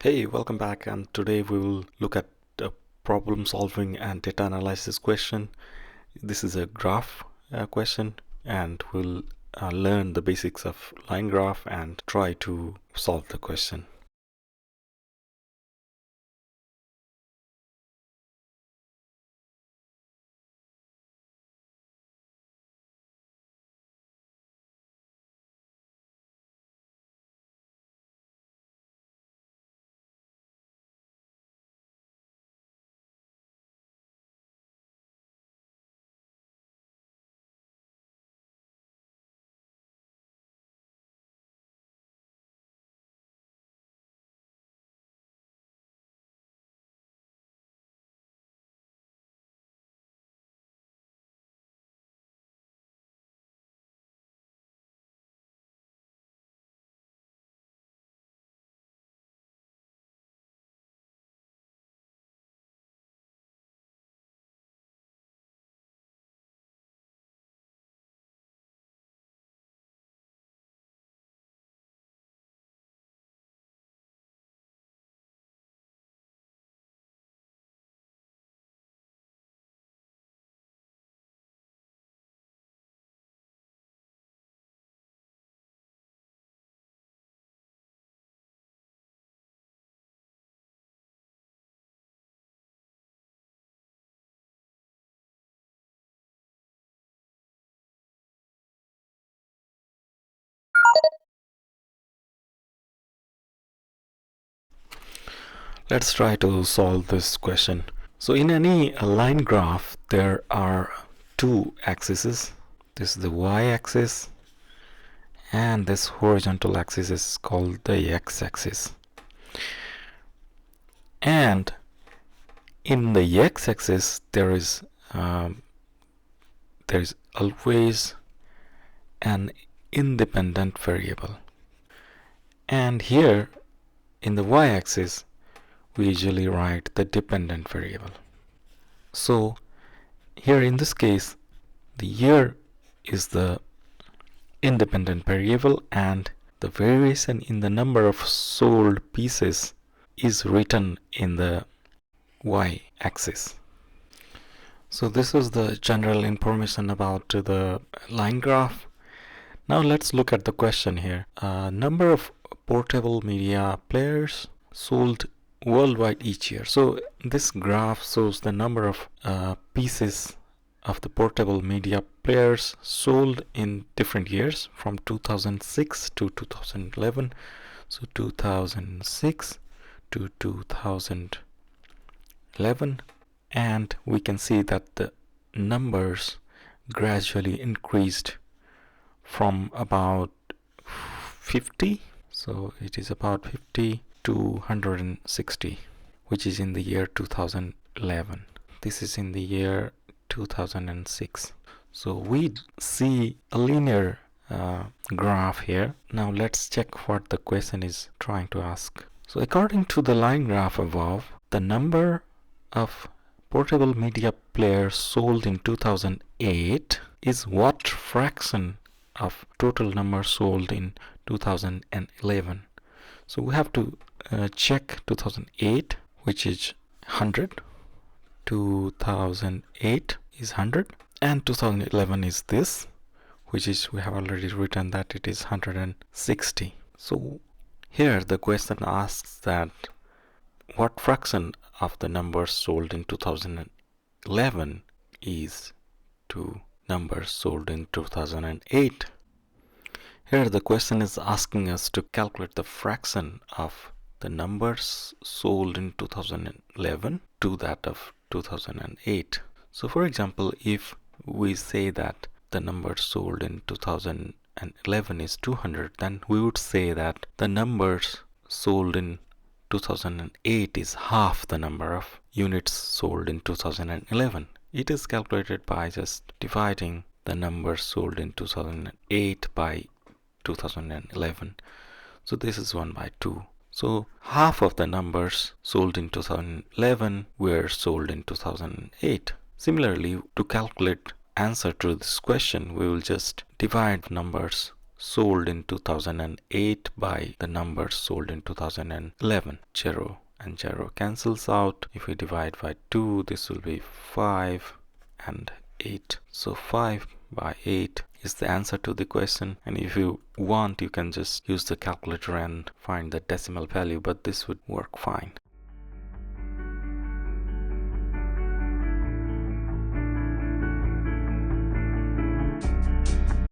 Hey, welcome back, and today we will look at a problem solving and data analysis question. This is a graph question, and we'll learn the basics of line graph and try to solve the question. Let's try to solve this question. So in any line graph, there are two axes. This is the y-axis, and this horizontal axis is called the x-axis. And in the x-axis, there is always an independent variable, and here in the y-axis we usually write the dependent variable. So here in this case, the year is the independent variable, and the variation in the number of sold pieces is written in the y-axis. So this is the general information about the line graph. Now let's look at the question here. Number of portable media players sold worldwide each year. So this graph shows the number of pieces of the portable media players sold in different years from 2006 to 2011. So 2006 to 2011, and we can see that the numbers gradually increased from about 50, so it is about 50 to 160, which is in the year 2011. This is in the year 2006. So we see a linear graph here. Now let's check what the question is trying to ask. So according to the line graph above, the number of portable media players sold in 2008 is what fraction of total number sold in 2011. So we have to check 2008, which is 100. 2008 is 100, and 2011 is this, which is, we have already written that it is 160. So here the question asks that what fraction of the numbers sold in 2011 is to numbers sold in 2008. Here the question is asking us to calculate the fraction of the numbers sold in 2011 to that of 2008. So for example, if we say that the number sold in 2011 is 200, then we would say that the numbers sold in 2008 is half the number of units sold in 2011. It is calculated by just dividing the numbers sold in 2008 by 2011. So this is 1 by 2. So half of the numbers sold in 2011 were sold in 2008. Similarly, to calculate answer to this question, we will just divide numbers sold in 2008 by the numbers sold in 2011. 0 and 0 cancels out. If we divide by 2, this will be 5 and 8. So 5 by 8 is the answer to the question, and if you want you can just use the calculator and find the decimal value, but this would work fine.